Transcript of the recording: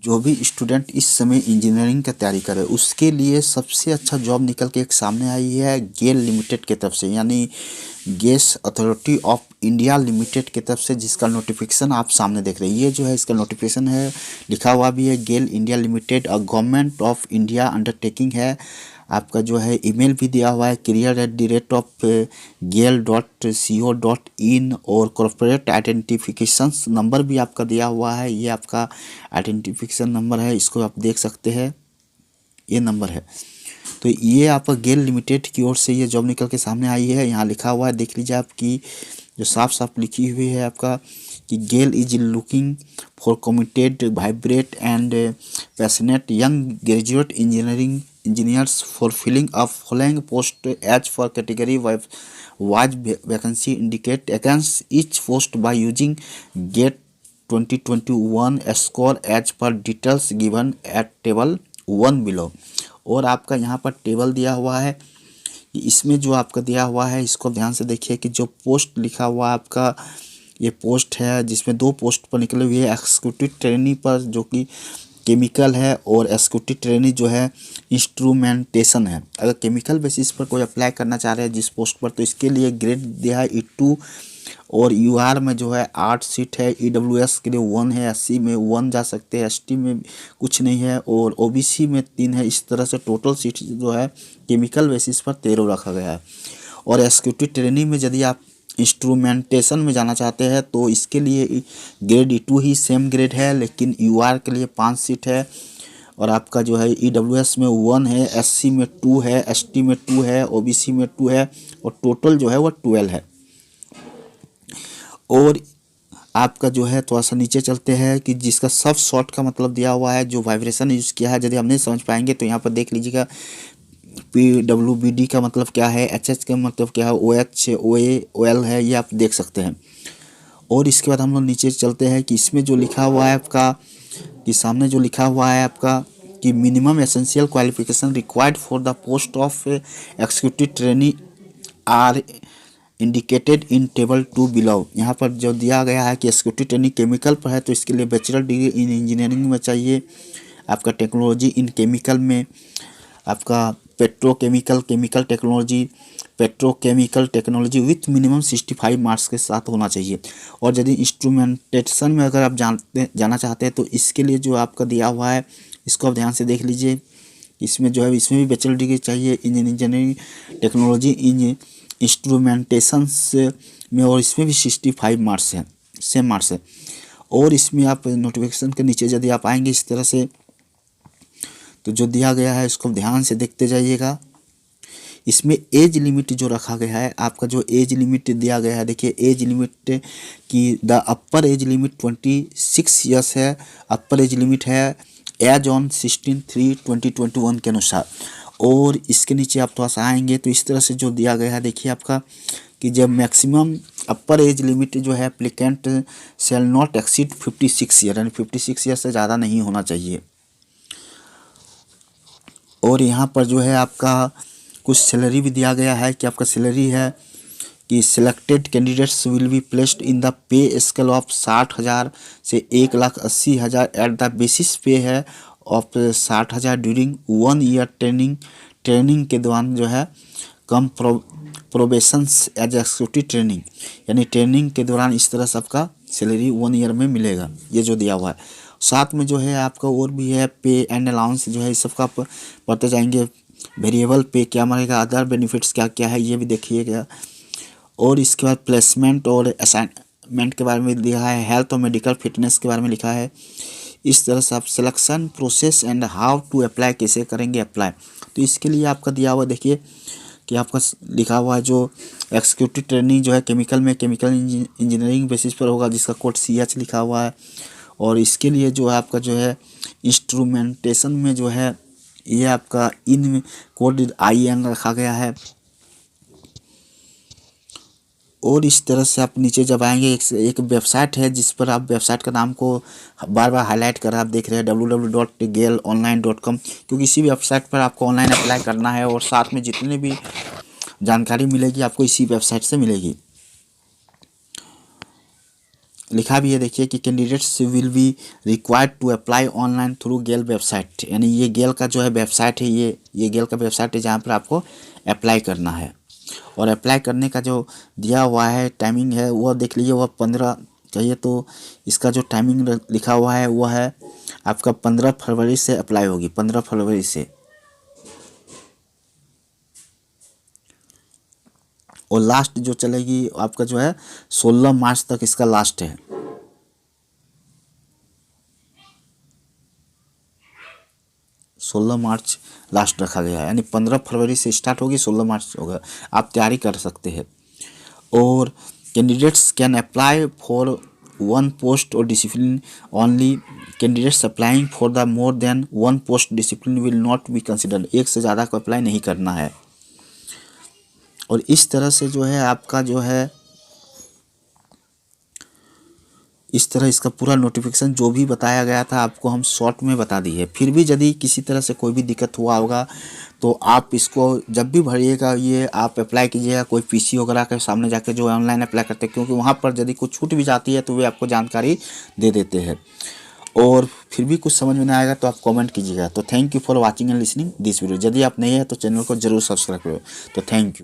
जो भी स्टूडेंट इस समय इंजीनियरिंग का तैयारी करे उसके लिए सबसे अच्छा जॉब निकल के एक सामने आई है गेल लिमिटेड की तरफ से, यानी gas authority of India limited की तरफ से, जिसका नोटिफिकेशन आप सामने देख रहे हैं। ये जो है इसका नोटिफिकेशन है, लिखा हुआ भी है GAIL India limited a government of India undertaking है। आपका जो है ईमेल भी दिया हुआ है career@gale.co.in और कॉर्पोरेट आइडेंटिफिकेशन नंबर भी आपका दिया हुआ है। ये आपका आइडेंटिफिकेशन नंबर है, इसको आप देख सकते हैं, ये नंबर है। तो ये आपका गेल लिमिटेड की ओर से ये जॉब निकल के सामने आई है। यहाँ लिखा हुआ है, देख लीजिए आपकी जो साफ साफ लिखी हुई है आपका कि GAIL is looking for committed vibrate and passionate young graduate engineers for filling a following post as for category wise vacancy indicate against each post by using GATE 2021 score as per details given at table 1 below. और आपका यहाँ पर table दिया हुआ है, इसमें जो आपका दिया हुआ है इसको ध्यान से देखिए कि जो पोस्ट लिखा हुआ आपका ये पोस्ट है, जिसमें 2 पोस्ट पर निकले हुए है, एक्सिक्यूटिव ट्रेनी पर जो कि केमिकल है और एक्सिक्यूटिव ट्रेनी जो है इंस्ट्रूमेंटेशन है। अगर केमिकल बेसिस पर कोई अप्लाई करना चाह रहे हैं जिस पोस्ट पर, तो इसके लिए ग्रेड दिया है E2 और UR में जो है 8 सीट है, EWS के लिए 1 है, SC में 1 जा सकते हैं, ST में कुछ नहीं है और OBC में 3 है। इस तरह से टोटल सीट जो है केमिकल बेसिस पर 13 रखा गया है। और एक्सिक्यूटिव ट्रेनिंग में यदि आप इंस्ट्रूमेंटेशन में जाना चाहते हैं तो इसके लिए ग्रेड E2 ही सेम ग्रेड है, लेकिन UR के लिए 5 सीट है और आपका जो है EWS में 1 है, SC में 2 है, ST में 2 है, OBC में 2 है और टोटल जो है वो 12 है। और आपका जो है थोड़ा सा नीचे चलते हैं कि जिसका सब शॉर्ट का मतलब दिया हुआ है, जो वाइब्रेशन यूज़ किया है, यदि हम नहीं समझ पाएंगे तो यहाँ पर देख लीजिएगा PWBD का मतलब क्या है, HH का मतलब क्या है, OH OA OL है, ये आप देख सकते हैं। और इसके बाद हम लोग नीचे चलते हैं कि इसमें जो लिखा हुआ है आपका कि सामने जो लिखा हुआ है आपका कि minimum essential qualification required for the post of executive trainee are indicated in table 2 below. यहाँ पर जो दिया गया है कि एक्सिक्यूटिव ट्रेनिंग केमिकल पर है तो इसके लिए बैचलर डिग्री इन इंजीनियरिंग में चाहिए, आपका टेक्नोलॉजी इन केमिकल में आपका petrochemical technology with minimum 65 marks के साथ होना चाहिए। और यदि इंस्ट्रूमेंटेशन में अगर आप जाना चाहते हैं तो इसके लिए जो आपका दिया हुआ है इसको आप ध्यान से देख लीजिए। इसमें जो है इसमें भी बैचलर डिग्री चाहिए इंजीनियरिंग टेक्नोलॉजी इन इंस्ट्रूमेंटेशन में और इसमें भी 65 मार्क्स है, सेम मार्क्स है। और इसमें आप नोटिफिकेशन के नीचे यदि आप आएंगे इस तरह से तो जो दिया गया है इसको ध्यान से देखते जाइएगा। इसमें एज लिमिट जो रखा गया है, आपका जो एज लिमिट दिया गया है, देखिए एज लिमिट की the upper age limit 26 years है, अपर एज लिमिट है एज ऑन 16/3/2021 के अनुसार। और इसके नीचे आप थोड़ा सा आएंगे तो इस तरह से जो दिया गया है देखिए आपका कि जब मैक्सिमम अपर एज लिमिट जो है applicant shall not exceed 56 year, यानी 56 ईयर से ज़्यादा नहीं होना चाहिए। और यहाँ पर जो है आपका कुछ सैलरी भी दिया गया है कि आपका सैलरी है कि selected candidates will be placed in the pay scale of 60,000 से 1,80,000 एट द बेसिस पे है ऑफ 60,000 ड्यूरिंग 1 ईयर ट्रेनिंग के दौरान जो है कम प्रोबेशंस एज एक्सिक्यूटिव ट्रेनिंग, यानी ट्रेनिंग के दौरान इस तरह सबका सैलरी 1 ईयर में मिलेगा, ये जो दिया हुआ है। साथ में जो है आपका और भी है पे एंड अलाउंस जो है इस सब का पढ़ते जाएंगे, वेरिएबल पे क्या मिलेगा, अदर बेनिफिट्स क्या क्या है ये भी देखिएगा। और इसके बाद प्लेसमेंट और असाइनमेंट के बारे में दिया है, हेल्थ और मेडिकल फिटनेस के बारे में लिखा है। इस तरह से आप selection process and how to apply, कैसे करेंगे अप्लाई, तो इसके लिए आपका दिया हुआ देखिए कि आपका लिखा हुआ है जो एक्सिक्यूटिव ट्रेनिंग जो है केमिकल में केमिकल इंजीनियरिंग बेसिस पर होगा, जिसका कोड CH लिखा हुआ है। और इसके लिए जो है आपका जो है इंस्ट्रूमेंटेशन में जो है ये आपका इन कोड IN रखा गया है। और इस तरह से आप नीचे जब आएंगे एक वेबसाइट है जिस पर आप वेबसाइट का नाम को बार बार हाईलाइट कर आप देख रहे हैं www.galeonline.com, क्योंकि इसी वेबसाइट पर आपको ऑनलाइन अप्लाई करना है और साथ में जितनी भी जानकारी मिलेगी आपको इसी वेबसाइट से मिलेगी। लिखा भी है देखिए कि candidates will be required to apply online through GAIL website, यानी ये गेल का जो है वेबसाइट है, ये गेल का वेबसाइट है जहाँ पर आपको अप्लाई करना है। और अप्लाई करने का जो दिया हुआ है टाइमिंग है वह देख लीजिए, वह 15 चाहिए तो इसका जो टाइमिंग लिखा हुआ है वह है आपका 15 फरवरी से अप्लाई होगी, 15 फरवरी से। और लास्ट जो चलेगी आपका जो है 16 मार्च तक इसका लास्ट है। 16 मार्च लास्ट रखा गया है, यानी 15 फरवरी से स्टार्ट होगी, 16 मार्च होगा, आप तैयारी कर सकते हैं। और candidates can apply for one post or discipline only, candidates applying for the more than one post discipline will not be considered, एक से ज़्यादा को अप्लाई नहीं करना है। और इस तरह से जो है आपका जो है इस तरह इसका पूरा नोटिफिकेशन जो भी बताया गया था आपको हम शॉर्ट में बता दी है। फिर भी यदि किसी तरह से कोई भी दिक्कत हुआ होगा तो आप इसको जब भी भरिएगा ये आप अप्लाई कीजिएगा कोई पीसी वगैरह के सामने जाकर जो ऑनलाइन अप्लाई करते हैं, क्योंकि वहाँ पर यदि कुछ छूट भी जाती है तो वे आपको जानकारी दे देते हैं। और फिर भी कुछ समझ में नहीं आएगा तो आप कमेंट कीजिएगा। तो thank you for watching and listening this video. यदि आप नए हैं तो चैनल को जरूर सब्सक्राइब करो। तो थैंक यू।